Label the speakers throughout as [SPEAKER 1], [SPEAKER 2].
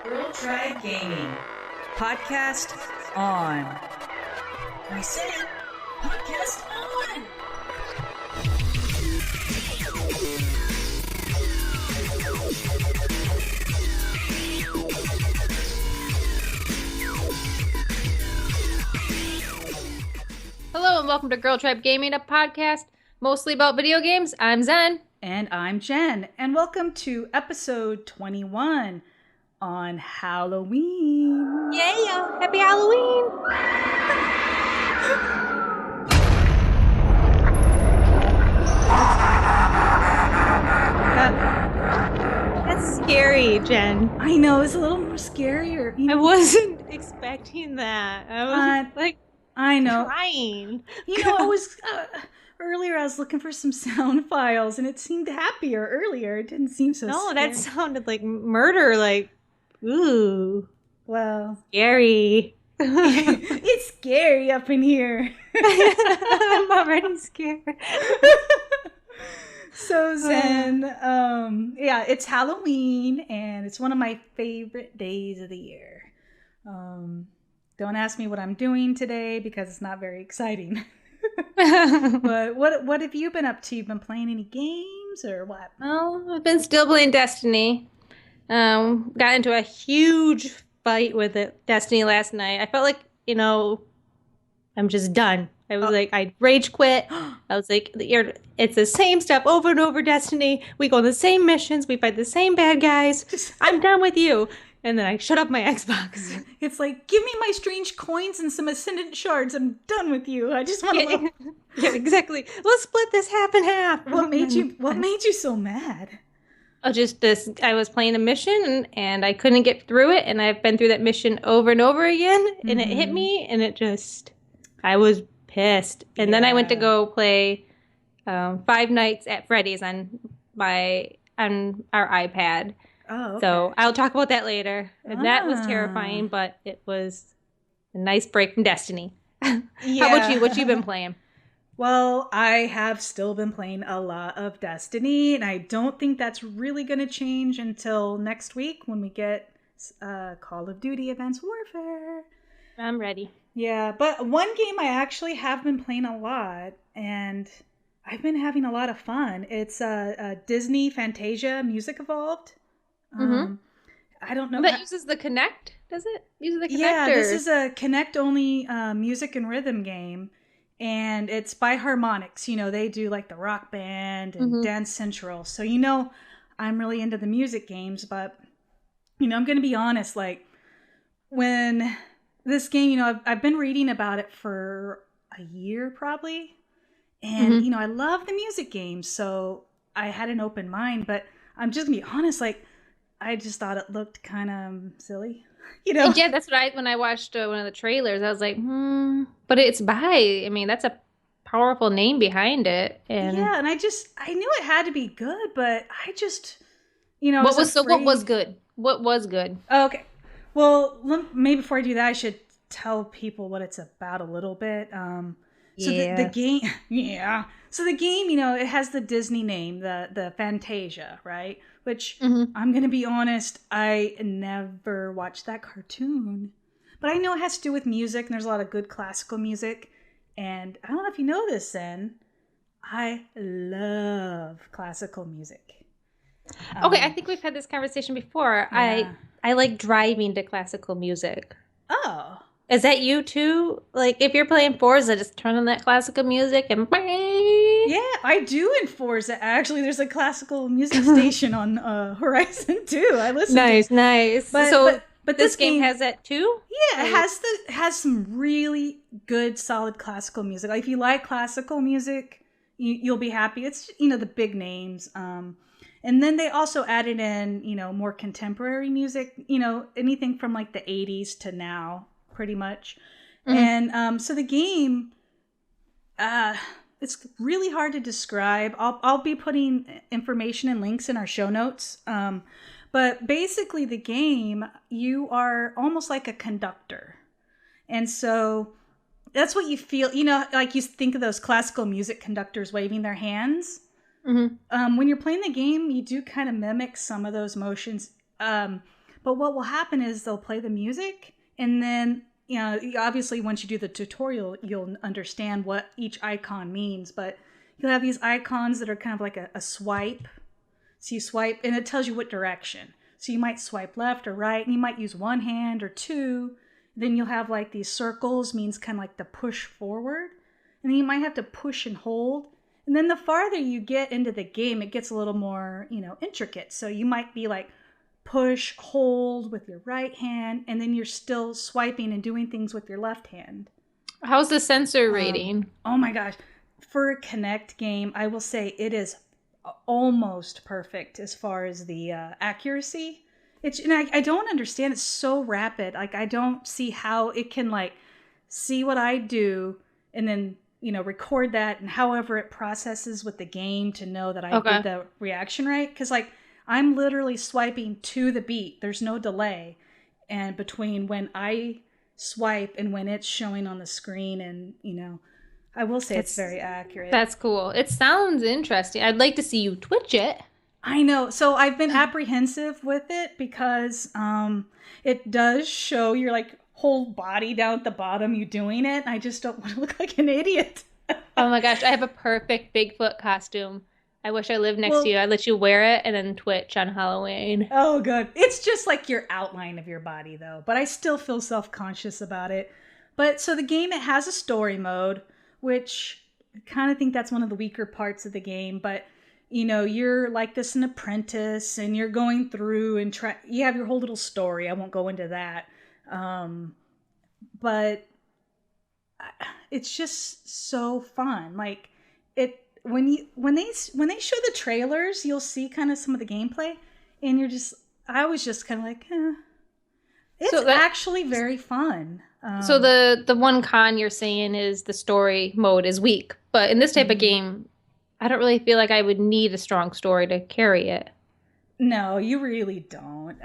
[SPEAKER 1] Girl Tribe Gaming. Podcast on. I said it. Podcast on.
[SPEAKER 2] Hello and welcome to Girl Tribe Gaming, a podcast mostly about video games. I'm Zen.
[SPEAKER 3] And I'm Jen. And welcome to episode 21 on Halloween.
[SPEAKER 2] Yeah, happy Halloween. That's scary, Jen.
[SPEAKER 3] I know, it's a little more scarier.
[SPEAKER 2] I wasn't expecting that. I was
[SPEAKER 3] I know.
[SPEAKER 2] crying.
[SPEAKER 3] I was earlier I was looking for some sound files and it seemed happier earlier. It didn't seem so
[SPEAKER 2] No,
[SPEAKER 3] scary.
[SPEAKER 2] that sounded like murder, like, ooh,
[SPEAKER 3] Well,
[SPEAKER 2] scary.
[SPEAKER 3] it's scary up in here.
[SPEAKER 2] I'm already scared.
[SPEAKER 3] So Zen, it's Halloween and it's one of my favorite days of the year. Don't ask me what I'm doing today because it's not very exciting. But what have you been up to? You've been playing any games or what?
[SPEAKER 2] Oh, I've been still playing Destiny. Got into a huge fight with Destiny last night. I felt like, I'm just done. I was like, I rage quit. I was like, it's the same stuff over and over, Destiny. We go on the same missions. We fight the same bad guys. I'm done with you. And then I shut off my Xbox.
[SPEAKER 3] It's like, give me my strange coins and some Ascendant shards. I'm done with you. I just want to.
[SPEAKER 2] Yeah, exactly. Let's split this half and half.
[SPEAKER 3] What made you so mad?
[SPEAKER 2] Oh, just this. I was playing a mission and I couldn't get through it, and I've been through that mission over and over again, and it hit me, and I was pissed. And then I went to go play Five Nights at Freddy'S on our iPad.
[SPEAKER 3] Oh, okay.
[SPEAKER 2] So I'll talk about that later. And that was terrifying, but it was a nice break from Destiny. How about you? What you been playing?
[SPEAKER 3] Well, I have still been playing a lot of Destiny, and I don't think that's really going to change until next week when we get Call of Duty Advanced Warfare.
[SPEAKER 2] I'm ready.
[SPEAKER 3] Yeah, but one game I actually have been playing a lot, and I've been having a lot of fun. It's Disney Fantasia Music Evolved. I don't know.
[SPEAKER 2] That uses the Kinect, does it? Uses the Kinect?
[SPEAKER 3] Yeah, this is a Kinect-only music and rhythm game, and it's by Harmonix. They do like the Rock Band and Dance Central. So I'm really into the music games, but I'm going to be honest. Like when this game, I've been reading about it for a year probably, and I love the music games, so I had an open mind. But I'm just gonna be honest, like I just thought it looked kind of silly.
[SPEAKER 2] Yeah, that's what when I watched one of the trailers, I was like, but it's that's a powerful name behind it. And
[SPEAKER 3] yeah, and I knew it had to be good, but I just,
[SPEAKER 2] what was good? What was good?
[SPEAKER 3] Oh, okay. Well, maybe before I do that, I should tell people what it's about a little bit. So the game, So the game, it has the Disney name, the Fantasia, right? Which I'm going to be honest, I never watched that cartoon. But I know it has to do with music, and there's a lot of good classical music. And I don't know if you know this, Zen. I love classical music.
[SPEAKER 2] Okay, I think we've had this conversation before.
[SPEAKER 3] Yeah.
[SPEAKER 2] I like driving to classical music.
[SPEAKER 3] Oh.
[SPEAKER 2] Is that you too? Like if you're playing Forza, just turn on that classical music and
[SPEAKER 3] yeah, I do in Forza. Actually, there's a classical music station on Horizon 2. I listen.
[SPEAKER 2] Nice. But this game has that too?
[SPEAKER 3] Yeah, it has some really good, solid classical music. Like if you like classical music, you'll be happy. It's the big names. And then they also added in more contemporary music. Anything from like the 80s to now. Pretty much. And so the game, it's really hard to describe. I'll be putting information and links in our show notes. But basically the game, you are almost like a conductor. And so that's what you feel, like you think of those classical music conductors waving their hands.
[SPEAKER 2] Mm-hmm.
[SPEAKER 3] When you're playing the game, you do kind of mimic some of those motions. But what will happen is they'll play the music, and then, you know, obviously once you do the tutorial, you'll understand what each icon means. But you'll have these icons that are kind of like a swipe. So you swipe, and it tells you what direction. So you might swipe left or right, and you might use one hand or two. Then you'll have like these circles, means kind of like the push forward. And then you might have to push and hold. And then the farther you get into the game, it gets a little more, you know, intricate. So you might be like push, hold with your right hand, and then you're still swiping and doing things with your left hand.
[SPEAKER 2] How's the sensor rating?
[SPEAKER 3] Oh my gosh. For a Kinect game, I will say it is almost perfect as far as the accuracy. And I don't understand. It's so rapid. Like, I don't see how it can like see what I do and then, you know, record that, and however it processes with the game to know that I did the reaction right. Because like I'm literally swiping to the beat. There's no delay, and between when I swipe and when it's showing on the screen, and you know, I will say it's very accurate.
[SPEAKER 2] That's cool. It sounds interesting. I'd like to see you Twitch it.
[SPEAKER 3] I know. So I've been apprehensive with it because it does show your like whole body down at the bottom, you doing it. I just don't want to look like an idiot.
[SPEAKER 2] Oh my gosh, I have a perfect Bigfoot costume. I wish I lived next to you. I'd let you wear it and then Twitch on Halloween.
[SPEAKER 3] Oh, good. It's just like your outline of your body, though. But I still feel self-conscious about it. But so the game, it has a story mode, which I kind of think that's one of the weaker parts of the game. But, you know, you're like this an apprentice, and you're going through and you have your whole little story. I won't go into that. But it's just so fun. Like when they show the trailers, you'll see kind of some of the gameplay, and I was just kind of like, it's actually very fun.
[SPEAKER 2] So the one con you're saying is the story mode is weak, but in this type of game, I don't really feel like I would need a strong story to carry it.
[SPEAKER 3] No, you really don't.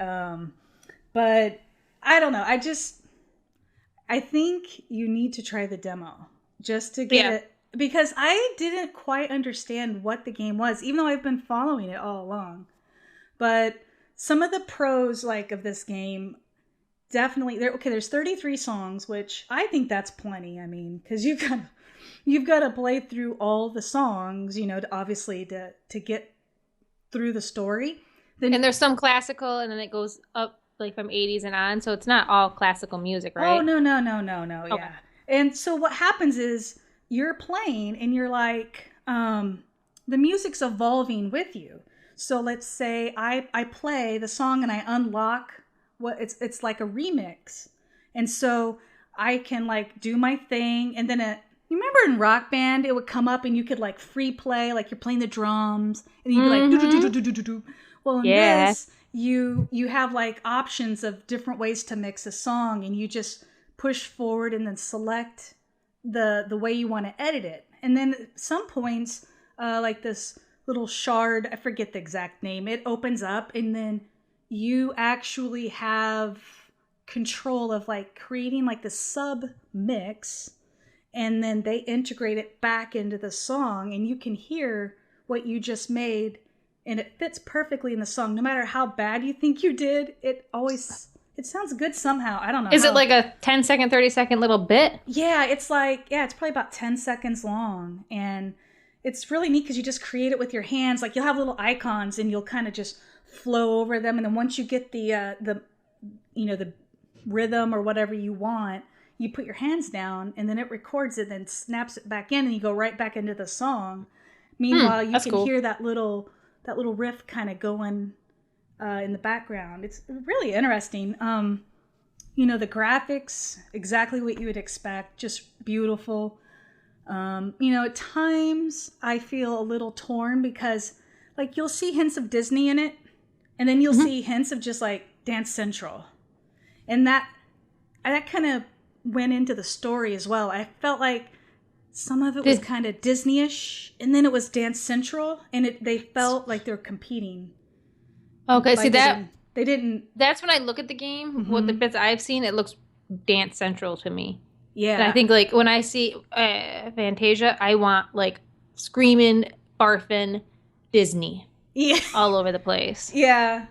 [SPEAKER 3] But I don't know. I think you need to try the demo just to get it, because I didn't quite understand what the game was, even though I've been following it all along. But some of the pros of this game, definitely there's 33 songs, which I think that's plenty. I mean, because you've got to play through all the songs, you know, to get through the story.
[SPEAKER 2] And there's some classical, and then it goes up like from 80s and on, so it's not all classical music, right?
[SPEAKER 3] Oh, no, okay. Yeah. And so what happens is you're playing, and you're like, the music's evolving with you. So let's say I play the song and I unlock what it's like a remix, and so I can like do my thing, and then you remember in Rock Band it would come up and you could like free play, like you're playing the drums, and you'd be like do. Well, in this you have like options of different ways to mix a song, and you just push forward and then select the way you want to edit it. And then at some points, like this little shard, I forget the exact name, it opens up, and then you actually have control of like creating like the sub mix, and then they integrate it back into the song, and you can hear what you just made, and it fits perfectly in the song. No matter how bad you think you did, it sounds good somehow. I don't know.
[SPEAKER 2] Is it like a 10-second, 30-second little bit?
[SPEAKER 3] Yeah, it's probably about 10 seconds long. And it's really neat because you just create it with your hands. Like you'll have little icons, and you'll kind of just flow over them. And then once you get the rhythm or whatever you want, you put your hands down, and then it records it, then snaps it back in, and you go right back into the song. Meanwhile, you can hear that little riff kind of going in the background. It's really interesting. The graphics, exactly what you would expect, just beautiful. At times I feel a little torn because like you'll see hints of Disney in it, and then you'll see hints of just like Dance Central. And that kind of went into the story as well. I felt like some of it was kind of Disney-ish, and then it was Dance Central, and they felt like they were competing.
[SPEAKER 2] Okay, see that
[SPEAKER 3] they didn't.
[SPEAKER 2] That's when I look at the game. What the bits I've seen, it looks Dance Central to me.
[SPEAKER 3] Yeah,
[SPEAKER 2] and I think like when I see Fantasia, I want like screaming, barfing Disney. Yeah, all over the place.
[SPEAKER 3] Yeah.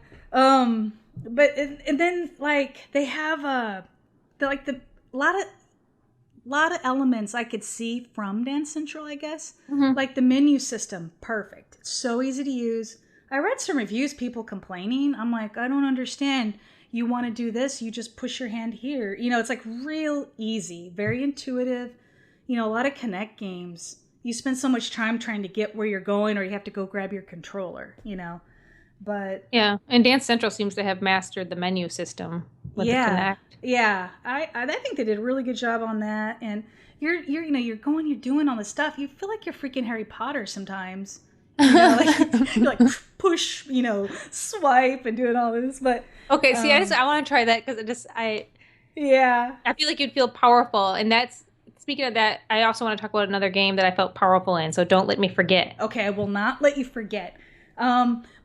[SPEAKER 3] But and then like they have the lot of elements I could see from Dance Central, I guess.
[SPEAKER 2] Mm-hmm.
[SPEAKER 3] Like the menu system, perfect. It's so easy to use. I read some reviews, people complaining. I'm like, I don't understand. You want to do this, you just push your hand here. You know, it's like real easy, very intuitive. You know, a lot of Kinect games, you spend so much time trying to get where you're going, or you have to go grab your controller, you know. But
[SPEAKER 2] yeah, and Dance Central seems to have mastered the menu system with the Kinect.
[SPEAKER 3] Yeah, I think they did a really good job on that. And you're you're going, you're doing all this stuff. You feel like you're freaking Harry Potter sometimes. You know, like you're like push, you know, swipe and doing all this. But
[SPEAKER 2] okay, see, I want to try that because I feel like you'd feel powerful, and that's speaking of that. I also want to talk about another game that I felt powerful in. So don't let me forget.
[SPEAKER 3] Okay, I will not let you forget.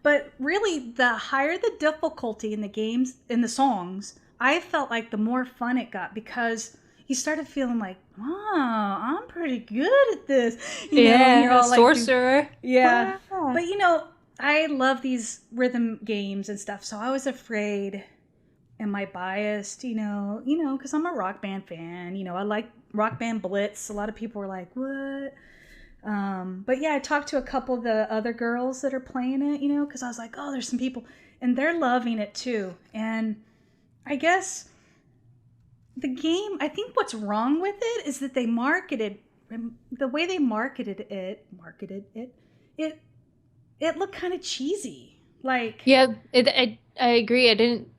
[SPEAKER 3] But really, the higher the difficulty in the games, in the songs, I felt like the more fun it got, because you started feeling like, oh, I'm pretty good at this. You know, and you're all
[SPEAKER 2] sorcerer.
[SPEAKER 3] Like, yeah. Wow. But you know, I love these rhythm games and stuff, so I was afraid, am I biased? You know, because I'm a Rock Band fan. You know, I like Rock Band Blitz. A lot of people were like, what? But yeah, I talked to a couple of the other girls that are playing it, you know, because I was like, oh, there's some people, and they're loving it too. And I guess the game, I think what's wrong with it is that they marketed it looked kind of cheesy. Like,
[SPEAKER 2] yeah, I agree. I didn't,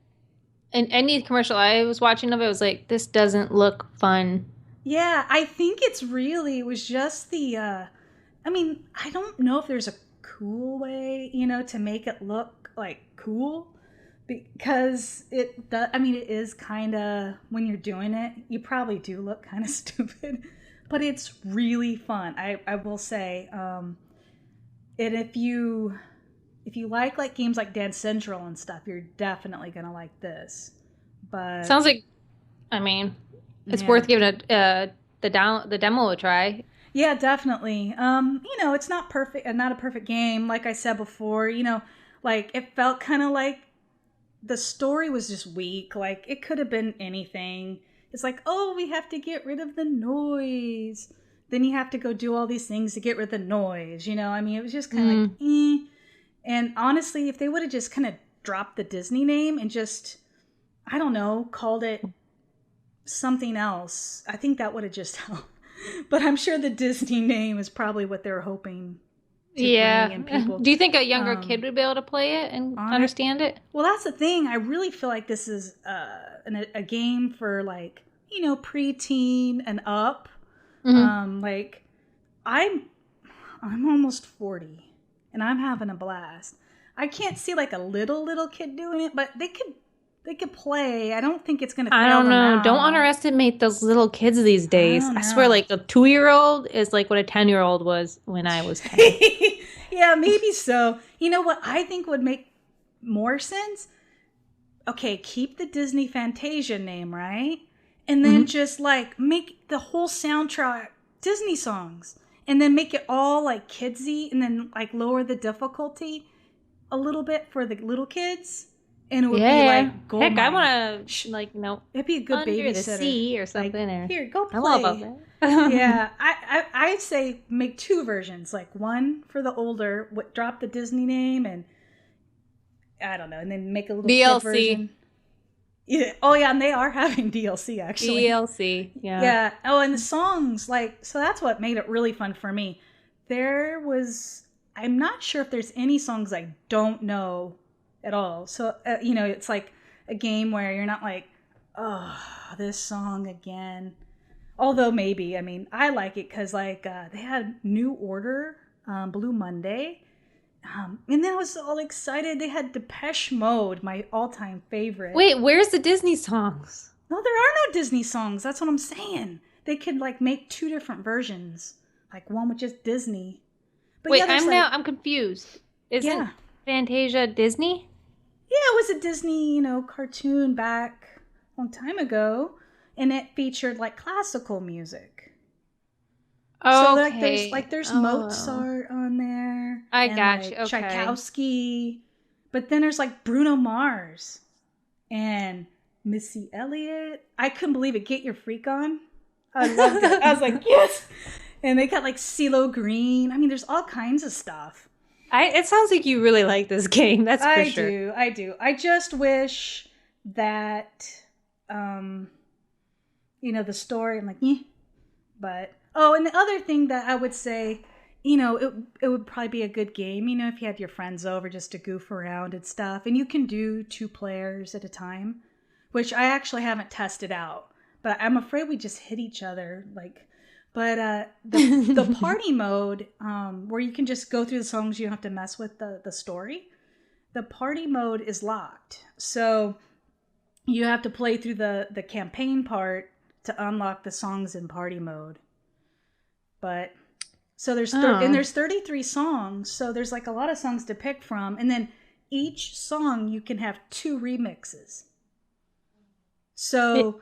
[SPEAKER 2] in any commercial I was watching of it, I was like, this doesn't look fun.
[SPEAKER 3] Yeah, I think it was just the, I mean, I don't know if there's a cool way, you know, to make it look like cool, because it does, I mean, it is kind of, when you're doing it, you probably do look kind of stupid, but it's really fun. I will say, and if you like games like Dance Central and stuff, you're definitely gonna like this. But
[SPEAKER 2] sounds like, I mean, it's worth giving the demo a try.
[SPEAKER 3] Yeah, definitely. You know, it's not perfect, not a perfect game. Like I said before, you know, like it felt kind of like the story was just weak. Like it could have been anything. It's like, oh, we have to get rid of the noise. Then you have to go do all these things to get rid of the noise. You know, I mean, it was just kind of like, eh. And honestly, if they would have just kind of dropped the Disney name and just, I don't know, called it something else, I think that would have just helped. But I'm sure the Disney name is probably what they're hoping to bring in people.
[SPEAKER 2] Do you think a younger kid would be able to play it and understand it?
[SPEAKER 3] Well, that's the thing. I really feel like this is a game for, like, you know, preteen and up. Mm-hmm. Like, I'm almost 40 and I'm having a blast. I can't see like a little kid doing it, but they could play. I don't think it's going to fail.
[SPEAKER 2] I don't know.
[SPEAKER 3] Them out.
[SPEAKER 2] Don't underestimate those little kids these days. I swear, like a 2-year-old is like what a 10-year-old was when I was 10.
[SPEAKER 3] Yeah, maybe so. You know what I think would make more sense? Okay, keep the Disney Fantasia name, right? And then just like make the whole soundtrack Disney songs. And then make it all like kidsy, and then like lower the difficulty a little bit for the little kids. And it would be like gold.
[SPEAKER 2] Heck, I want to, like, you know,
[SPEAKER 3] it'd be a good babysitter.
[SPEAKER 2] The sea or something.
[SPEAKER 3] Like, here, go play.
[SPEAKER 2] I love about that.
[SPEAKER 3] Yeah, I'd say make 2 versions. Like one for the older, drop the Disney name, and I don't know, and then make a little kid version. Yeah. Oh yeah, and they are having DLC actually.
[SPEAKER 2] DLC. Yeah.
[SPEAKER 3] Yeah. Oh, and the songs, like, so that's what made it really fun for me. I'm not sure if there's any songs I don't know at all. So, you know, it's like a game where you're not like, oh, this song again. Although maybe, I mean, I like it because like they had New Order, Blue Monday. And then I was all excited. They had Depeche Mode, my all-time favorite.
[SPEAKER 2] Wait, where's the Disney songs?
[SPEAKER 3] No, there are no Disney songs. That's what I'm saying. They could like make 2 different versions. Like one with just Disney. But
[SPEAKER 2] wait, I'm confused. Isn't Fantasia Disney?
[SPEAKER 3] Yeah, it was a Disney, you know, cartoon back a long time ago, and it featured like classical music. Oh, so like there's Mozart on there.
[SPEAKER 2] I got you. Okay.
[SPEAKER 3] Tchaikovsky, but then there's like Bruno Mars. and Missy Elliott. I couldn't believe it. Get Your Freak On. I loved it. I was like, yes. And they got like CeeLo Green. I mean, there's all kinds of stuff.
[SPEAKER 2] It sounds like you really like this game. That's for sure.
[SPEAKER 3] I do. I just wish that, the story, I'm like, But, and the other thing that I would say, it would probably be a good game, if you had your friends over just to goof around and stuff. And you can do 2 players at a time, which I actually haven't tested out. But I'm afraid we just hit each other. But the party mode, where you can just go through the songs, you don't have to mess with the story. The party mode is locked. So you have to play through the campaign part to unlock the songs in party mode. But so there's 33 songs, so there's like a lot of songs to pick from, and then each song you can have 2 remixes. So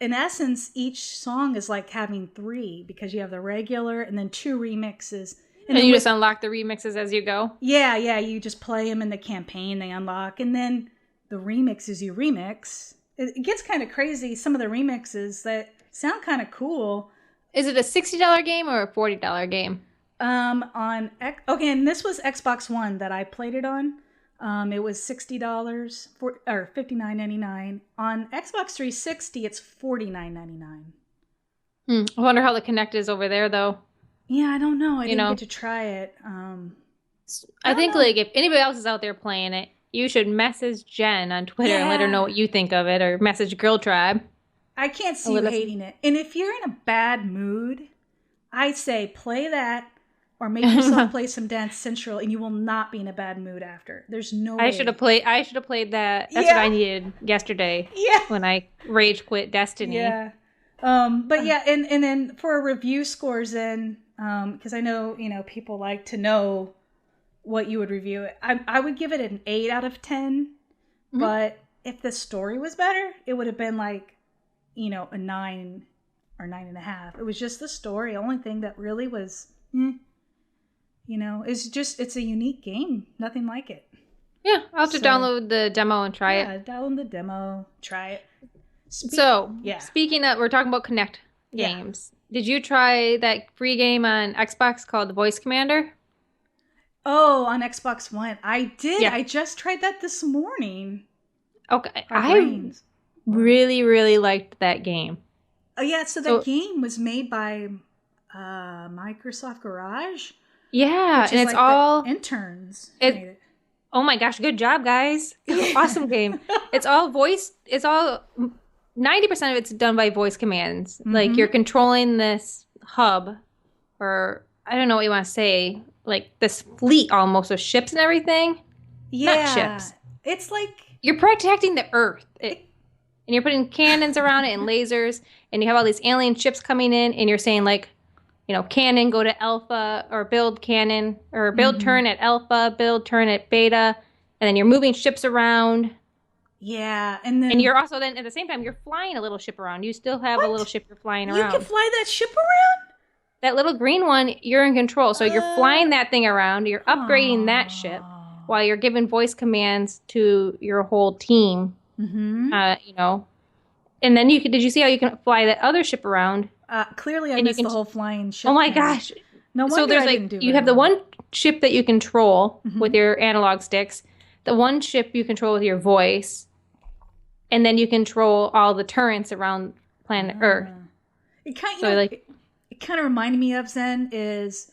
[SPEAKER 3] in essence, each song is like having 3 because you have the regular and then 2 remixes.
[SPEAKER 2] And you just unlock the remixes as you go?
[SPEAKER 3] Yeah, you just play them in the campaign, they unlock, and then the remixes you remix. It gets kind of crazy, some of the remixes that sound kind of cool.
[SPEAKER 2] Is it a $60 game or a $40 game?
[SPEAKER 3] And this was Xbox One that I played it on. It was $60 or $59.99. On Xbox 360, it's $49.99.
[SPEAKER 2] I wonder how the Kinect is over there, though.
[SPEAKER 3] Yeah, I don't know. I didn't get to try it.
[SPEAKER 2] I think like if anybody else is out there playing it, you should message Jen on Twitter and let her know what you think of it, or message Girl Tribe.
[SPEAKER 3] I can't see you hating it. And if you're in a bad mood, I say play that or make yourself play some Dance Central, and you will not be in a bad mood after. There's no way.
[SPEAKER 2] I should have played that. That's what I needed yesterday.
[SPEAKER 3] Yeah.
[SPEAKER 2] When I rage quit Destiny.
[SPEAKER 3] Yeah. But yeah, and then for review scores in, because I know, people like to know what you would review it. I would give it an 8 out of 10. Mm-hmm. But if the story was better, it would have been like, a 9 or 9.5. It was just the story. The only thing that really was, it's a unique game. Nothing like it.
[SPEAKER 2] Yeah, I'll have to download the demo and try it.
[SPEAKER 3] Yeah, download the demo, try it.
[SPEAKER 2] Speaking of, we're talking about Kinect games. Yeah. Did you try that free game on Xbox called The Voice Commander?
[SPEAKER 3] Oh, on Xbox One. I did. Yeah. I just tried that this morning.
[SPEAKER 2] Okay. I really, really liked that game.
[SPEAKER 3] Oh, yeah. So that game was made by Microsoft Garage.
[SPEAKER 2] Yeah. And it's like all
[SPEAKER 3] interns.
[SPEAKER 2] Oh my gosh. Good job, guys. Awesome game. It's all voice. It's all 90% of it's done by voice commands. Mm-hmm. Like you're controlling this hub, or I don't know what you want to say, like this fleet almost of ships and everything.
[SPEAKER 3] Yeah.
[SPEAKER 2] Not ships.
[SPEAKER 3] It's like
[SPEAKER 2] you're protecting the Earth. And you're putting cannons around it and lasers, and you have all these alien ships coming in, and you're saying like, cannon, go to alpha, or build cannon, or build turn at alpha, build turn at beta, and then you're moving ships around.
[SPEAKER 3] Yeah, and
[SPEAKER 2] you're also then at the same time you're flying a little ship around. You still have a little ship you're flying around.
[SPEAKER 3] You can fly that ship around?
[SPEAKER 2] That little green one, you're in control. So you're flying that thing around. You're upgrading that ship while you're giving voice commands to your whole team. Mm-hmm. And then did you see how you can fly that other ship around?
[SPEAKER 3] Clearly I missed the whole flying ship.
[SPEAKER 2] Oh my gosh.
[SPEAKER 3] No wonder
[SPEAKER 2] so there's you have the one ship that you control with your analog sticks, the one ship you control with your voice, and then you control all the turrets around planet Earth.
[SPEAKER 3] It kind of reminded me of Zen is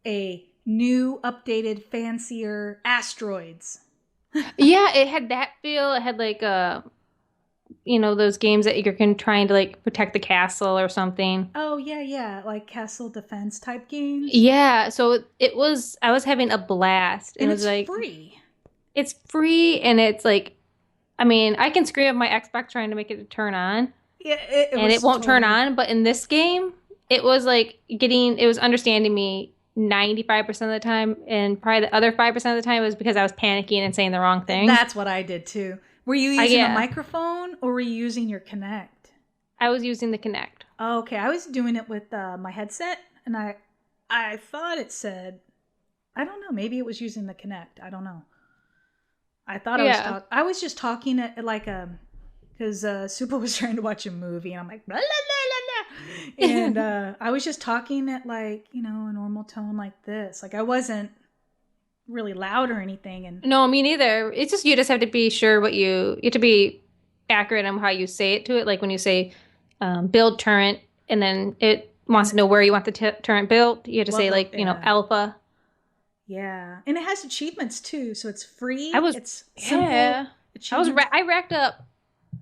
[SPEAKER 3] a new, updated, fancier asteroids.
[SPEAKER 2] Yeah, it had that feel. It had like those games that you're trying to like protect the castle or something.
[SPEAKER 3] Oh yeah, like castle defense type games.
[SPEAKER 2] Yeah, so it was. I was having a blast.
[SPEAKER 3] And
[SPEAKER 2] it was like
[SPEAKER 3] free.
[SPEAKER 2] It's free, and it's like, I mean, I can scream at my Xbox trying to make it turn on.
[SPEAKER 3] Yeah, it
[SPEAKER 2] won't turn on. But in this game, it was like it was understanding me 95% of the time, and probably the other 5% of the time was because I was panicking and saying the wrong thing.
[SPEAKER 3] That's what I did too. Were you using a microphone or were you using your Kinect?
[SPEAKER 2] I was using the Kinect.
[SPEAKER 3] Oh, okay, I was doing it with my headset, and I thought it said, I don't know, maybe it was using the Kinect. I don't know. I thought I was just talking at like because Supa was trying to watch a movie, and I'm like, blah, blah, blah, blah, blah. And I was just talking at like, a normal tone like this. Like I wasn't really loud or anything. And
[SPEAKER 2] No, me neither. It's just you just have to be sure you have to be accurate on how you say it to it. Like when you say build turret, and then it wants to know where you want the turret built. You have to say like, alpha.
[SPEAKER 3] Yeah. And it has achievements too. So it's free. It's
[SPEAKER 2] simple. Yeah. I racked up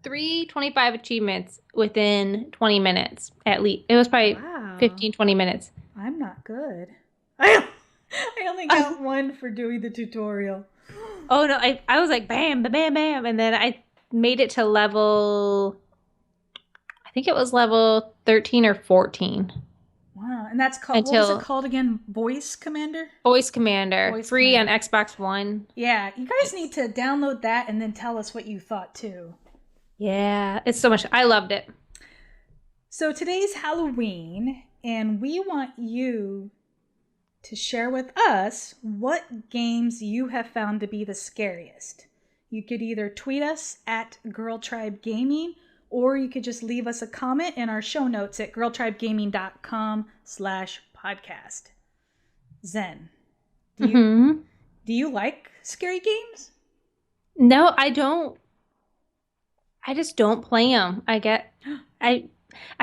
[SPEAKER 2] 325 achievements within 20 minutes at least. It was probably 15, 20 minutes.
[SPEAKER 3] I'm not good. I only got one for doing the tutorial.
[SPEAKER 2] Oh no, I was like bam, bam, bam, and then I made it to level, I think it was level 13 or 14.
[SPEAKER 3] Wow, and that's called, what was it called again? Voice Commander?
[SPEAKER 2] Voice Commander, free on Xbox One.
[SPEAKER 3] Yeah, you guys need to download that and then tell us what you thought too.
[SPEAKER 2] Yeah, it's so much. I loved it.
[SPEAKER 3] So today's Halloween, and we want you to share with us what games you have found to be the scariest. You could either tweet us at Girl Tribe Gaming, or you could just leave us a comment in our show notes at girltribegaming.com/podcast. Zen, do you like scary games?
[SPEAKER 2] No, I don't. I just don't play them. I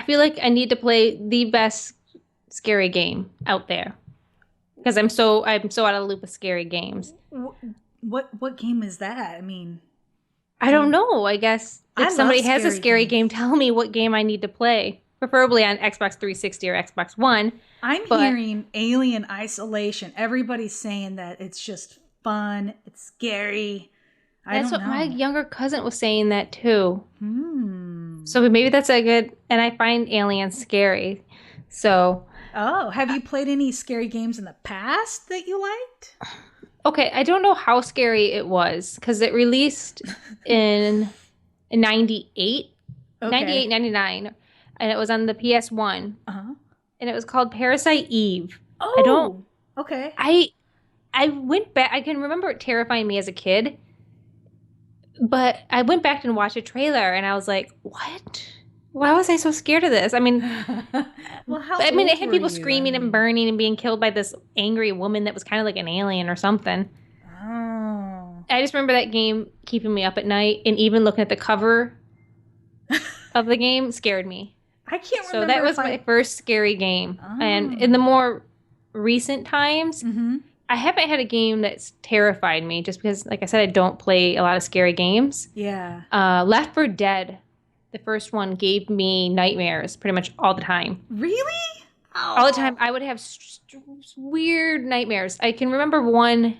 [SPEAKER 2] feel like I need to play the best scary game out there because I'm so out of the loop with scary games.
[SPEAKER 3] What game is that? I mean,
[SPEAKER 2] I don't know. I guess if somebody has a scary game, tell me what game I need to play. Preferably on Xbox 360 or Xbox One.
[SPEAKER 3] I'm hearing Alien Isolation. Everybody's saying that it's just fun. It's scary.
[SPEAKER 2] That's what my younger cousin was saying that too. So maybe that's a good. And I find aliens scary. So.
[SPEAKER 3] Oh, have you played any scary games in the past that you liked?
[SPEAKER 2] Okay, I don't know how scary it was because it released in 98, 98, 99, and it was on the PS1. And it was called Parasite Eve.
[SPEAKER 3] Oh, okay.
[SPEAKER 2] I went back. I can remember it terrifying me as a kid. But I went back and watched a trailer, and I was like, "What? Why was I so scared of this?" I mean, it had people screaming and burning and being killed by this angry woman that was kind of like an alien or something. Oh. I just remember that game keeping me up at night, and even looking at the cover of the game scared me.
[SPEAKER 3] I can't remember.
[SPEAKER 2] So that was my first scary game. Oh. And in the more recent times, I haven't had a game that's terrified me just because, like I said, I don't play a lot of scary games.
[SPEAKER 3] Yeah.
[SPEAKER 2] Left 4 Dead, the first one, gave me nightmares pretty much all the time.
[SPEAKER 3] Really? Oh.
[SPEAKER 2] All the time. I would have weird nightmares. I can remember one.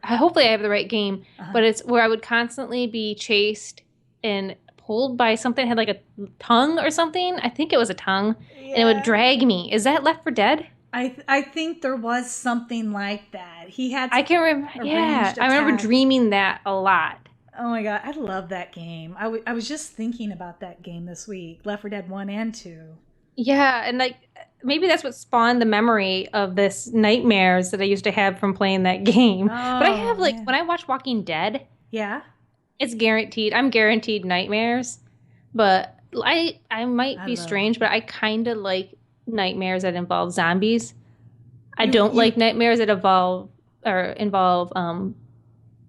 [SPEAKER 2] Hopefully I have the right game, but it's where I would constantly be chased and pulled by something that had like a tongue or something. I think it was a tongue. Yeah. And it would drag me. Is that Left 4 Dead?
[SPEAKER 3] I think there was something like that. He had.
[SPEAKER 2] I can remember. Yeah, I remember dreaming that a lot.
[SPEAKER 3] Oh my god, I love that game. I was just thinking about that game this week. Left 4 Dead 1 and 2.
[SPEAKER 2] Yeah, and like maybe that's what spawned the memory of this nightmares that I used to have from playing that game. But I have when I watch Walking Dead.
[SPEAKER 3] Yeah.
[SPEAKER 2] It's guaranteed. I'm guaranteed nightmares. But I might be strange, but I kind of like nightmares that involve zombies. I don't like nightmares that involve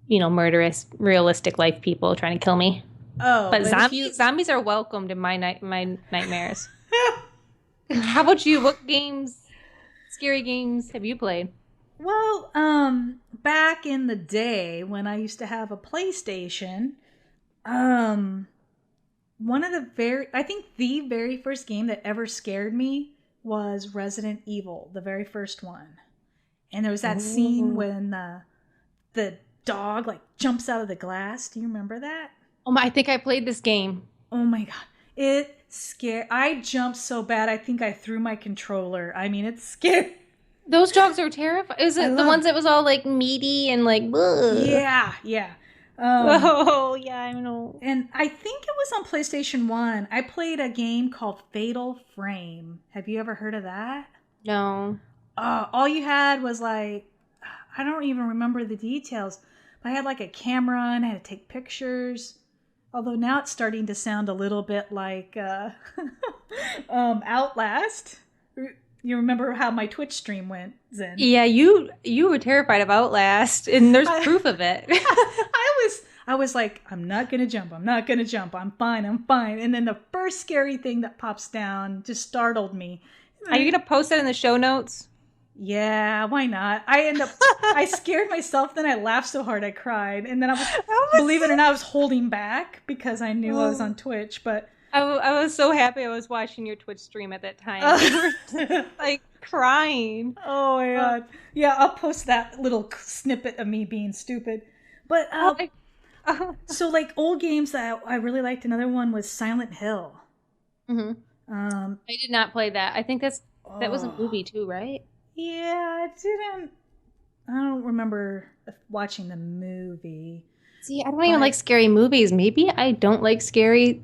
[SPEAKER 2] murderous, realistic life people trying to kill me. Oh, but zombies are welcomed in my nightmares. How about you? What scary games have you played?
[SPEAKER 3] Well, back in the day when I used to have a PlayStation, one of the the very first game that ever scared me was Resident Evil, the very first one. And there was that scene when the dog jumps out of the glass. Do you remember that?
[SPEAKER 2] Oh my, I think I played this game.
[SPEAKER 3] Oh my god. It scared. I jumped so bad I think I threw my controller. I mean, it's scary.
[SPEAKER 2] Those dogs are terrifying. Is it the ones that was all meaty and ugh?
[SPEAKER 3] Yeah.
[SPEAKER 2] Yeah, I know.
[SPEAKER 3] And I think it was on PlayStation 1. I played a game called Fatal Frame. Have you ever heard of that?
[SPEAKER 2] No.
[SPEAKER 3] All you had was I don't even remember the details, I had like a camera and I had to take pictures. Although now it's starting to sound a little bit like Outlast. You remember how my Twitch stream went, Zen?
[SPEAKER 2] Yeah, you were terrified of Outlast, and there's proof of it.
[SPEAKER 3] I was like, I'm not gonna jump. I'm not gonna jump. I'm fine. I'm fine. And then the first scary thing that pops down just startled me.
[SPEAKER 2] Are you gonna post that in the show notes?
[SPEAKER 3] Yeah, why not? I scared myself, then I laughed so hard I cried. And then believe it or not, I was holding back because I knew I was on Twitch, but
[SPEAKER 2] I was so happy I was watching your Twitch stream at that time. You were like crying.
[SPEAKER 3] Oh my God. Yeah, I'll post that little snippet of me being stupid. But so like old games that I really liked, another one was Silent Hill.
[SPEAKER 2] Mm-hmm. I did not play that. I think that was a movie too, right?
[SPEAKER 3] Yeah, I don't remember watching the movie.
[SPEAKER 2] See, I don't even like scary movies. Maybe I don't like scary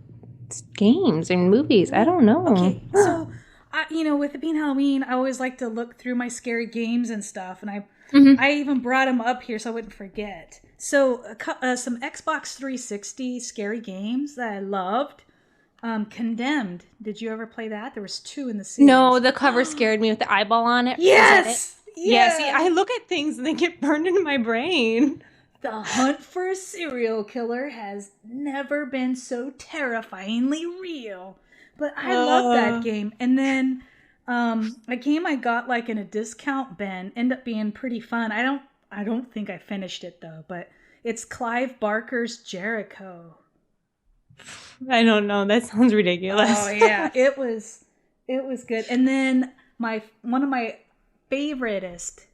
[SPEAKER 2] games and movies. I don't know.
[SPEAKER 3] Okay, so, with it being Halloween, I always like to look through my scary games and stuff, and I even brought them up here so I wouldn't forget. So, some Xbox 360 scary games that I loved. Condemned. Did you ever play that? There was 2 in the series.
[SPEAKER 2] No, the cover scared me with the eyeball on it.
[SPEAKER 3] Yes!
[SPEAKER 2] Yeah, see, I look at things and they get burned into my brain.
[SPEAKER 3] The hunt for a serial killer has never been so terrifyingly real. But I love that game. And then a game I got like in a discount bin ended up being pretty fun. I don't think I finished it though, but it's Clive Barker's Jericho.
[SPEAKER 2] I don't know. That sounds ridiculous.
[SPEAKER 3] Oh yeah, it was good. And then one of my favoriteest.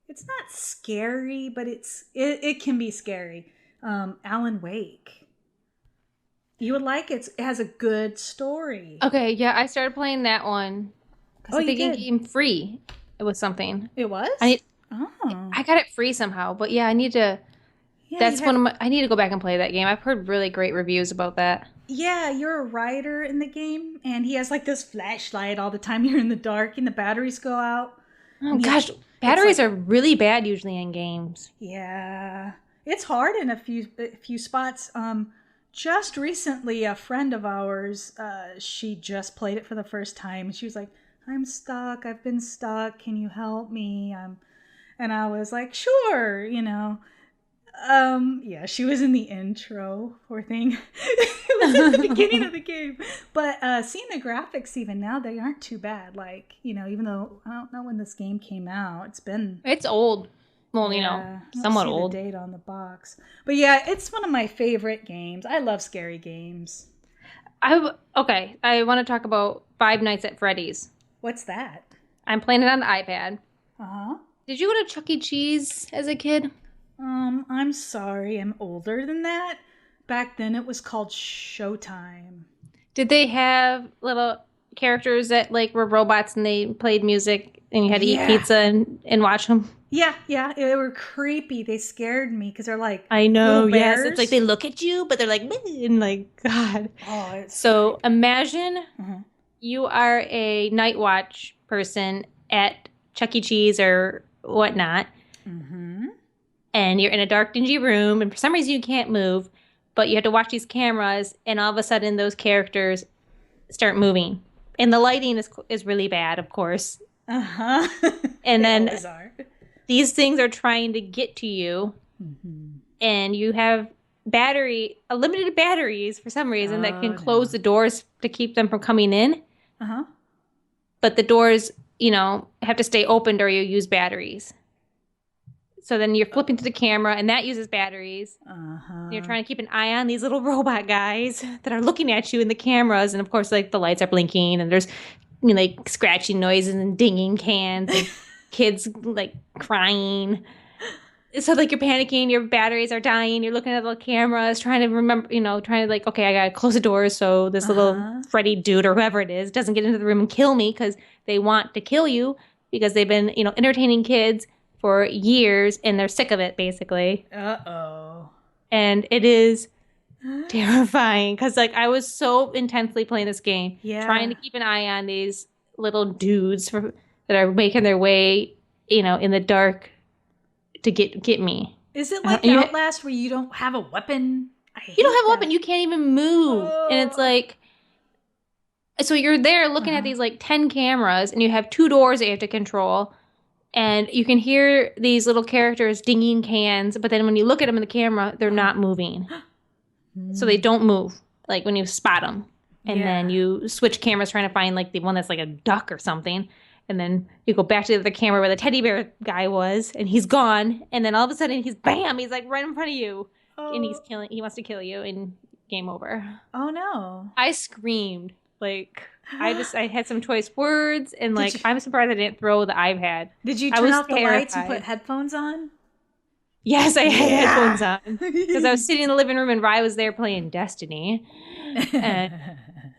[SPEAKER 3] It's not scary, but it can be scary. Alan Wake. You would like it. It has a good story.
[SPEAKER 2] Okay, yeah, I started playing that one.
[SPEAKER 3] Oh, you did?
[SPEAKER 2] It came free. It was something.
[SPEAKER 3] It was?
[SPEAKER 2] I got it free somehow, but yeah, I need to. Yeah, I need to go back and play that game. I've heard really great reviews about that.
[SPEAKER 3] Yeah, you're a writer in the game, and he has like this flashlight all the time. You're in the dark, and the batteries go out.
[SPEAKER 2] Oh gosh, batteries are really bad usually in games.
[SPEAKER 3] Yeah, it's hard in a few spots. Just recently, a friend of ours, she just played it for the first time. She was like, "I'm stuck. I've been stuck. Can you help me?" And I was like, "Sure," Yeah, she was in the intro, poor thing. It was in the beginning of the game. But seeing the graphics even now, they aren't too bad. Like, even though I don't know when this game came out, it's old.
[SPEAKER 2] Well, somewhat
[SPEAKER 3] I don't see
[SPEAKER 2] old.
[SPEAKER 3] The date on the box. But yeah, it's one of my favorite games. I love scary games.
[SPEAKER 2] I want to talk about Five Nights at Freddy's.
[SPEAKER 3] What's that?
[SPEAKER 2] I'm playing it on the iPad.
[SPEAKER 3] Uh-huh.
[SPEAKER 2] Did you go to Chuck E. Cheese as a kid?
[SPEAKER 3] I'm sorry, I'm older than that. Back then it was called Showtime.
[SPEAKER 2] Did they have little characters that like were robots and they played music and you had to eat pizza and watch them?
[SPEAKER 3] Yeah, they were creepy. They scared me because they're like,
[SPEAKER 2] I know,
[SPEAKER 3] little
[SPEAKER 2] yes.
[SPEAKER 3] bears.
[SPEAKER 2] It's like they look at you, but they're like, and like, God.
[SPEAKER 3] Oh,
[SPEAKER 2] so imagine you are a night watch person at Chuck E. Cheese or whatnot. Mm-hmm. And you're in a dark, dingy room, and for some reason you can't move, but you have to watch these cameras, and all of a sudden those characters start moving. And the lighting is really bad, of course. Uh-huh. And then these things are trying to get to you, and you have unlimited batteries for some reason that can close the doors to keep them from coming in. Uh-huh. But the doors, have to stay opened or you use batteries. So then you're flipping to the camera, and that uses batteries. Uh-huh. You're trying to keep an eye on these little robot guys that are looking at you in the cameras. And, of course, like, the lights are blinking, and there's, like, scratching noises and dinging cans and kids, like, crying. So, like, you're panicking. Your batteries are dying. You're looking at the cameras, trying to remember, okay, I got to close the doors so this little Freddy dude or whoever it is doesn't get into the room and kill me because they want to kill you because they've been, entertaining kids for years, and they're sick of it, basically. Uh-oh. And it is terrifying, because, like, I was so intensely playing this game, trying to keep an eye on these little dudes that are making their way, in the dark to get me.
[SPEAKER 3] Is it like
[SPEAKER 2] You
[SPEAKER 3] Outlast where you don't have a weapon?
[SPEAKER 2] You don't have a weapon. You can't even move. And it's like, so you're there looking at these like 10 cameras and you have 2 doors that you have to control. And you can hear these little characters dinging cans. But then when you look at them in the camera, they're not moving. So they don't move, like when you spot them. And then you switch cameras trying to find like the one that's like a duck or something. And then you go back to the camera where the teddy bear guy was. And he's gone. And then all of a sudden he's like right in front of you. And he wants to kill you, and game over.
[SPEAKER 3] Oh no.
[SPEAKER 2] I screamed. Like, I had some choice words, and like, I'm surprised I didn't throw the iPad.
[SPEAKER 3] Did you turn off the lights and put headphones on?
[SPEAKER 2] Yes, I had headphones on. Because I was sitting in the living room and Rye was there playing Destiny. And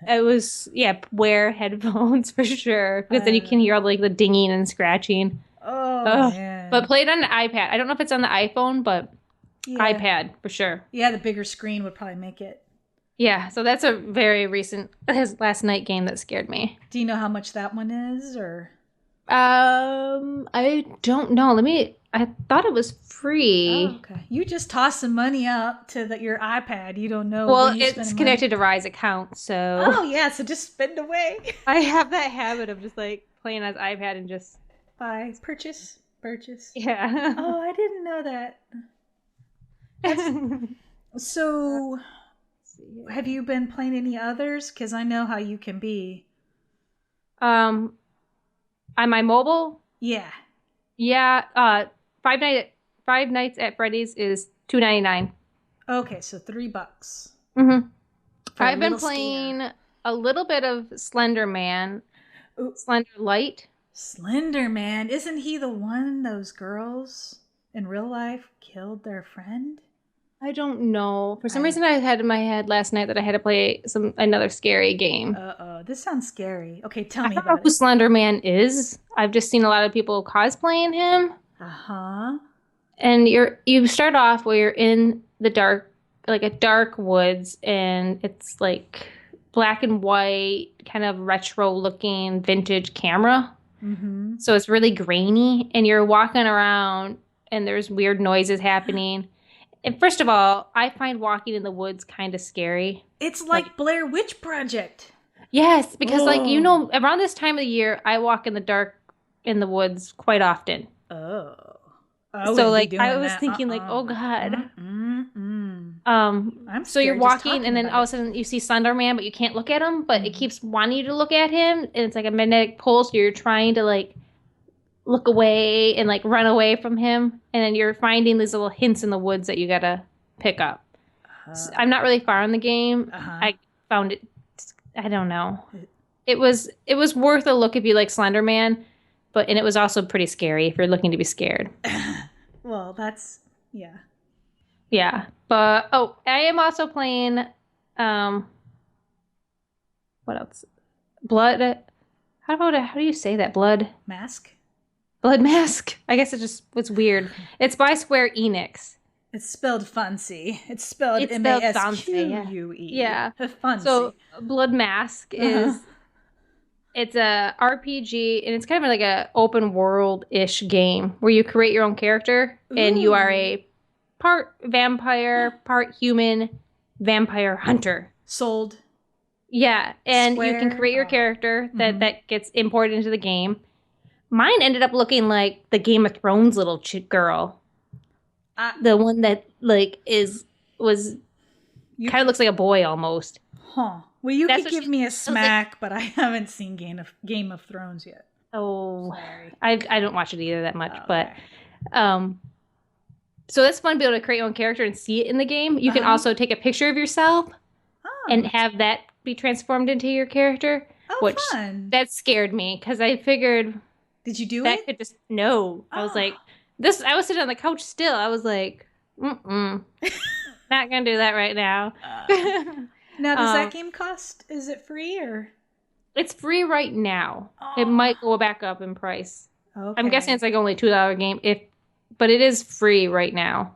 [SPEAKER 2] it was, wear headphones for sure. Because then you can hear all like the dinging and scratching.
[SPEAKER 3] Oh, man.
[SPEAKER 2] But play it on the iPad. I don't know if it's on the iPhone, but iPad for sure.
[SPEAKER 3] Yeah, the bigger screen would probably make it.
[SPEAKER 2] Yeah, so that's a very recent last night game that scared me.
[SPEAKER 3] Do you know how much that one is, or?
[SPEAKER 2] I don't know. I thought it was free.
[SPEAKER 3] Oh, okay. You just toss some money up to your iPad. You don't know.
[SPEAKER 2] Well, it's connected to Rye's account, so.
[SPEAKER 3] Oh yeah, so just spend away.
[SPEAKER 2] I have that habit of just like playing on his iPad and just
[SPEAKER 3] purchase.
[SPEAKER 2] Yeah.
[SPEAKER 3] Oh, I didn't know that. So, have you been playing any others? Because I know how you can be.
[SPEAKER 2] On my mobile?
[SPEAKER 3] Yeah.
[SPEAKER 2] Yeah. Five Nights at Freddy'S is $2.99.
[SPEAKER 3] Okay, so $3.
[SPEAKER 2] Mm-hmm. I've been playing a little bit of Slenderman. Slender Light.
[SPEAKER 3] Slenderman. Isn't he the one those girls in real life killed their friend?
[SPEAKER 2] I don't know. For some reason, I had in my head last night that I had to play another scary game.
[SPEAKER 3] This sounds scary. Okay, tell me
[SPEAKER 2] about it. I don't know who Slenderman is. I've just seen a lot of people cosplaying him. And you start off where you're in the dark, like a dark woods, and it's like black and white, kind of retro-looking vintage camera. Mm-hmm. So it's really grainy, and you're walking around, and there's weird noises happening. And first of all, I find walking in the woods kind of scary.
[SPEAKER 3] It's like Blair Witch Project.
[SPEAKER 2] Yes, because around this time of the year, I walk in the dark in the woods quite often. So like I was thinking like, oh God. So you're walking and then all of a sudden you see Slenderman, but you can't look at him, but it keeps wanting you to look at him, and it's like a magnetic pull, so you're trying to like look away and like run away from him, and then you're finding these little hints in the woods that you gotta pick up. So I'm not really far in the game. I found it, I don't know. It was worth a look if you like Slenderman, and it was also pretty scary if you're looking to be scared.
[SPEAKER 3] Well, that's
[SPEAKER 2] yeah. But I am also playing what else? Blood. How do you say that? Blood
[SPEAKER 3] Mask.
[SPEAKER 2] Blood Mask. I guess it's weird. It's by Square Enix.
[SPEAKER 3] It's spelled fancy. It's spelled MASQUE.
[SPEAKER 2] Yeah.
[SPEAKER 3] Fancy.
[SPEAKER 2] So Blood Mask is it's a RPG, and it's kind of like a open world-ish game where you create your own character. Ooh. And you are a part vampire, part human vampire hunter.
[SPEAKER 3] Sold.
[SPEAKER 2] Yeah, and you can create your character that gets imported into the game. Mine ended up looking like the Game of Thrones little girl. The one that like was kind of looks like a boy almost.
[SPEAKER 3] Huh. Well, you could give me a smack, but I haven't seen Game of Thrones yet.
[SPEAKER 2] Oh, sorry. I don't watch it either that much, but so that's fun to be able to create your own character and see it in the game. You can also take a picture of yourself and have that be transformed into your character. Which fun. That scared me because I figured.
[SPEAKER 3] Did you do
[SPEAKER 2] that
[SPEAKER 3] it?
[SPEAKER 2] Could just no. I was like, this. I was sitting on the couch still. I was like, not gonna do that right now.
[SPEAKER 3] Now, does that game cost? Is it free or?
[SPEAKER 2] It's free right now. It might go back up in price. Okay. I'm guessing it's like only $2 game, but it is free right now.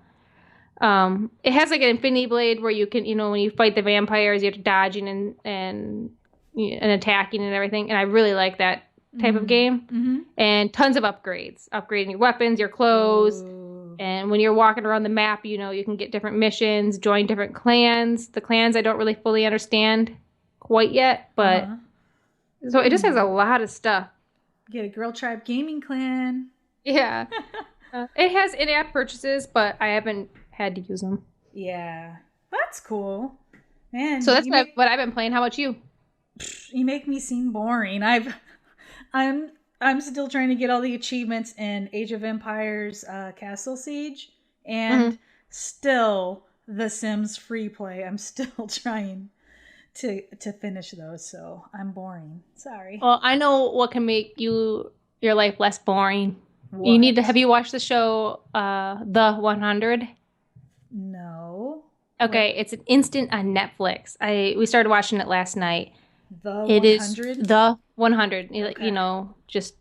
[SPEAKER 2] It has like an infinity blade where you can, when you fight the vampires, you have to dodging and attacking and everything. And I really like that type of game. Mm-hmm. And tons of upgrades, upgrading your weapons, your clothes. Ooh. And when you're walking around the map, you know, you can get different missions, join different clans. The clans I don't really fully understand quite yet, but so it just has a lot of stuff.
[SPEAKER 3] Get a Girl Tribe Gaming Clan.
[SPEAKER 2] Yeah. It has in-app purchases, but I haven't had to use them.
[SPEAKER 3] Yeah. That's cool. Man.
[SPEAKER 2] So that's what I've been playing. How about you?
[SPEAKER 3] You make me seem boring. I'm still trying to get all the achievements in Age of Empires Castle Siege, and still the Sims free play. I'm still trying to finish those, so I'm boring. Sorry.
[SPEAKER 2] Well, I know what can make your life less boring.
[SPEAKER 3] What?
[SPEAKER 2] You need to have you watched the show The 100?
[SPEAKER 3] No.
[SPEAKER 2] Okay, it's an instant on Netflix. We started watching it last night.
[SPEAKER 3] The
[SPEAKER 2] 100? It is
[SPEAKER 3] The
[SPEAKER 2] 100.
[SPEAKER 3] Okay.
[SPEAKER 2] You know, just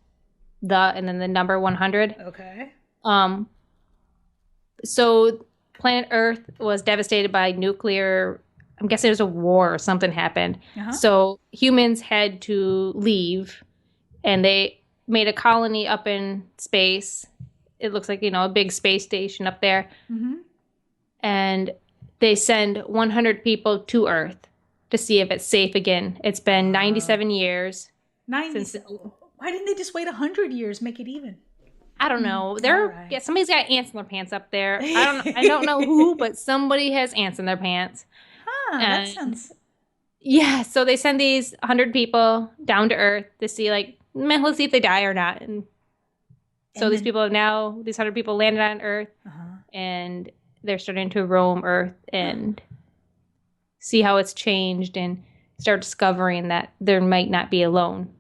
[SPEAKER 2] the and then the number 100.
[SPEAKER 3] Okay.
[SPEAKER 2] So planet Earth was devastated by nuclear. I'm guessing there was a war or something happened. So humans had to leave, and they made a colony up in space. It looks like, you know, a big space station up there. And they send 100 people to Earth to see if it's safe again. It's been 97 years.
[SPEAKER 3] 97. Why didn't they just wait 100 years, make it even?
[SPEAKER 2] I don't know.
[SPEAKER 3] Right.
[SPEAKER 2] Somebody's got ants in their pants up there. I don't know who, but somebody has ants in their pants.
[SPEAKER 3] That sounds...
[SPEAKER 2] Yeah, so they send these 100 people down to Earth to see, like, let's see if they die or not. And so these 100 people landed on Earth, and they're starting to roam Earth and see how it's changed and start discovering that there might not be alone.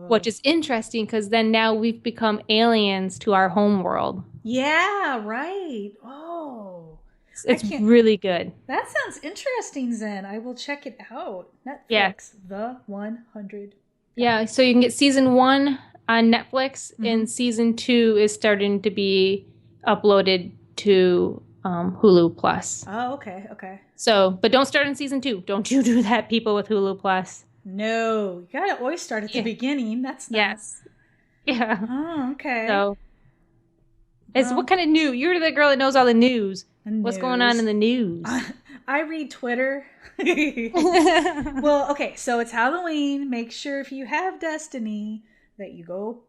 [SPEAKER 2] Which is interesting because then now we've become aliens to our home world.
[SPEAKER 3] Yeah, right. Oh.
[SPEAKER 2] It's really good.
[SPEAKER 3] That sounds interesting, Zen. I will check it out. Netflix,
[SPEAKER 2] yeah.
[SPEAKER 3] The 100.
[SPEAKER 2] Yeah, so you can get season 1 on Netflix, and season 2 is starting to be uploaded to Hulu Plus.
[SPEAKER 3] Oh, okay.
[SPEAKER 2] So, but don't start in season 2. Don't you do that, people with Hulu Plus.
[SPEAKER 3] No, you gotta always start at the beginning. That's not...
[SPEAKER 2] Yes. Yeah.
[SPEAKER 3] Oh, okay.
[SPEAKER 2] So, it's what kind of news? You're the girl that knows all the news. What's going on in the news?
[SPEAKER 3] I read Twitter. Well, okay, so it's Halloween. Make sure if you have Destiny that you go...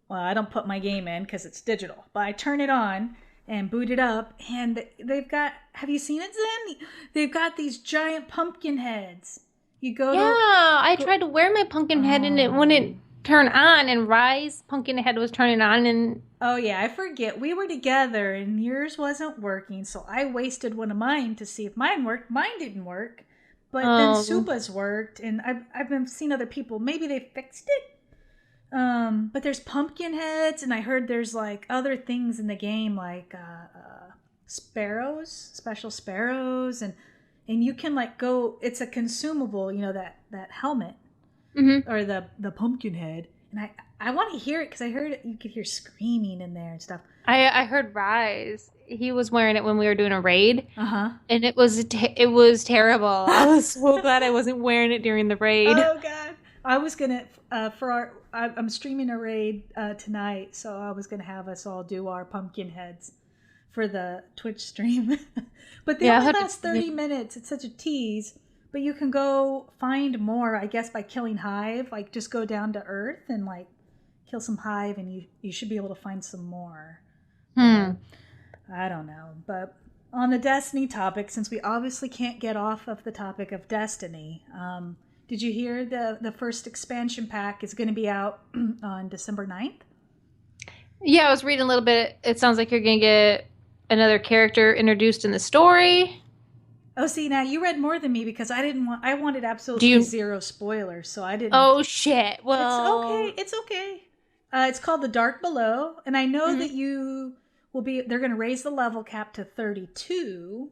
[SPEAKER 3] Well, I don't put my game in because it's digital, but I turn it on and boot it up, and they've got... Have you seen it, Zen? They've got these giant pumpkin heads. You go to...
[SPEAKER 2] I tried to wear my pumpkin head, and it wouldn't turn on, and Rise pumpkin head was turning on, and...
[SPEAKER 3] Oh, yeah, I forget. We were together, and yours wasn't working, so I wasted one of mine to see if mine worked. Mine didn't work, but then Supa's worked, and I've been seeing other people. Maybe they fixed it. But there's pumpkin heads, and I heard there's, like, other things in the game, like sparrows, special sparrows, and you can, like, go... It's a consumable, you know, that helmet, or the pumpkin head, and I want to hear it because I heard you could hear screaming in there and stuff.
[SPEAKER 2] I heard Rise. He was wearing it when we were doing a raid. And it was terrible. I was so glad I wasn't wearing it during the raid.
[SPEAKER 3] Oh God! I was gonna I'm streaming a raid tonight, so I was gonna have us all do our pumpkin heads for the Twitch stream. But they only last 30 minutes. It's such a tease. But you can go find more, I guess, by killing Hive. Like, just go down to Earth and, like, kill some Hive, and you should be able to find some more. I don't know. But on the Destiny topic, since we obviously can't get off of the topic of Destiny, did you hear the first expansion pack is going to be out on December 9th?
[SPEAKER 2] Yeah, I was reading a little bit. It sounds like you're going to get another character introduced in the story.
[SPEAKER 3] Oh, see, now you read more than me because I wanted absolutely zero spoilers, so I didn't.
[SPEAKER 2] Oh, shit. Well,
[SPEAKER 3] It's okay. It's called The Dark Below, and I know that you will be... They're going to raise the level cap to 32,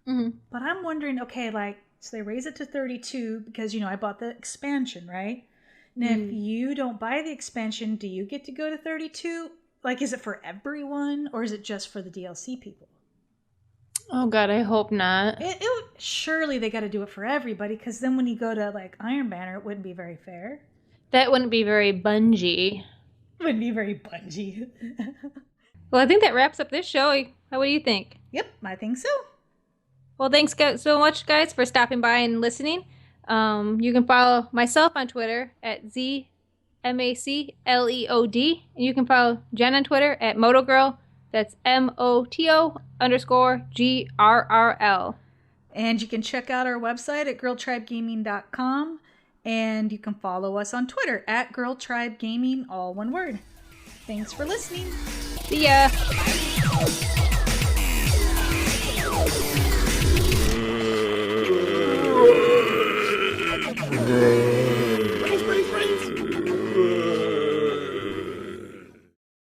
[SPEAKER 3] but I'm wondering, okay, like, so they raise it to 32 because, you know, I bought the expansion, right? And if you don't buy the expansion, do you get to go to 32? Like, is it for everyone, or is it just for the DLC people?
[SPEAKER 2] Oh, God, I hope not.
[SPEAKER 3] Surely they got to do it for everybody, because then when you go to, like, Iron Banner, it wouldn't be very fair.
[SPEAKER 2] That wouldn't be very Bungie.
[SPEAKER 3] Wouldn't be very Bungie.
[SPEAKER 2] Well, I think that wraps up this show. What do you think?
[SPEAKER 3] Yep, I think so.
[SPEAKER 2] Well, thanks so much, guys, for stopping by and listening. You can follow myself on Twitter at ZMACLEOD. And you can follow Jen on Twitter at MotoGirl. That's MOTO_GRRL.
[SPEAKER 3] And you can check out our website at girltribegaming.com. And you can follow us on Twitter at girltribegaming, all one word. Thanks for listening.
[SPEAKER 2] See ya.